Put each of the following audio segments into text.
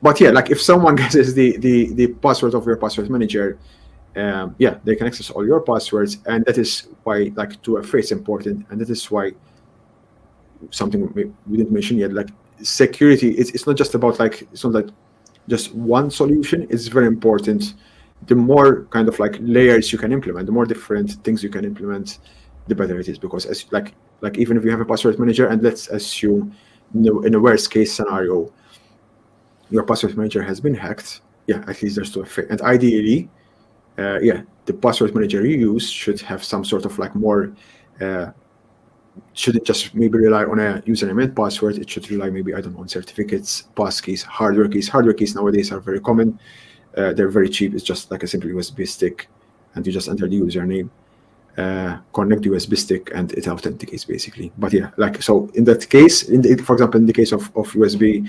But yeah, like if someone guesses the password of your password manager, yeah, they can access all your passwords, and that is why like 2FA is important, and that is why something we didn't mention yet, like security. It's not just about like it's not like just one solution. It's very important. The more kind of like layers you can implement, the more different things you can implement, the better it is. Because as like even if you have a password manager, and let's assume in a worst case scenario, your password manager has been hacked, yeah, at least there's 2FA. And ideally, yeah, the password manager you use should have some sort of like more, shouldn't just maybe rely on a username and password. It should rely maybe, I don't know, on certificates, passkeys, hardware keys. Hardware keys nowadays are very common. They're very cheap. It's just like a simple USB stick, and you just enter the username, connect the USB stick, and it authenticates basically. But yeah, like so in that case, for example, in the case of USB,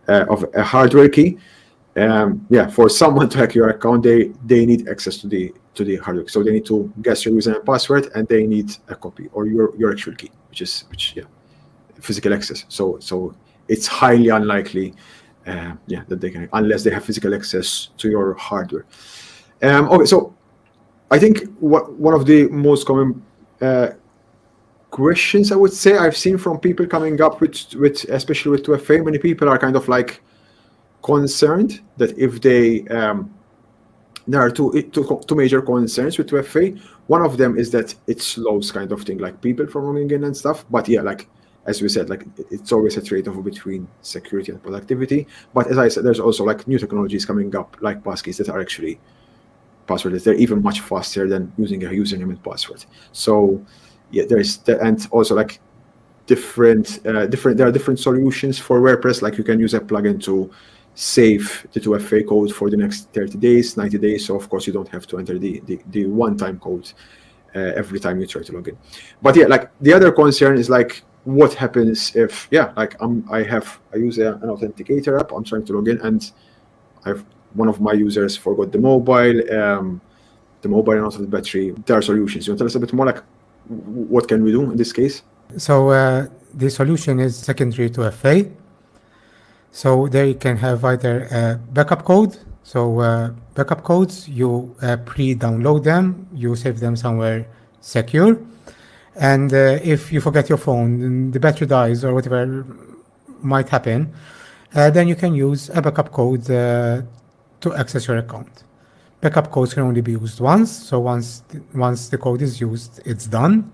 of a hardware key, yeah, for someone to hack your account, they need access to the hardware. So they need to guess your username and password, and they need a copy or your actual key, which yeah, physical access. So it's highly unlikely, yeah, that they can, unless they have physical access to your hardware. Okay, so I think one of the most common questions I would say I've seen from people coming up with especially with 2FA, many people are kind of like concerned that if they there are two major concerns with 2FA. One of them is that it slows kind of thing, like people from logging in and stuff. But yeah, like as we said, like it's always a trade-off between security and productivity. But as I said, there's also like new technologies coming up, like passkeys, that are actually passwordless. They're even much faster than using a username and password. So yeah, and also like different there are different solutions for WordPress. Like you can use a plugin to save the 2FA code for the next 30 days, 90 days. So of course you don't have to enter the one-time code every time you try to log in. But yeah, like the other concern is like, what happens if, yeah, like I use an authenticator app, I'm trying to log in, and one of my users forgot the mobile and also the battery. There are solutions. You want to tell us a bit more, like what can we do in this case? So the solution is secondary 2FA. So there you can have either a backup code. So backup codes, you pre-download them, you save them somewhere secure. And if you forget your phone, the battery dies or whatever might happen, then you can use a backup code to access your account. Backup codes can only be used once. So once the code is used, it's done.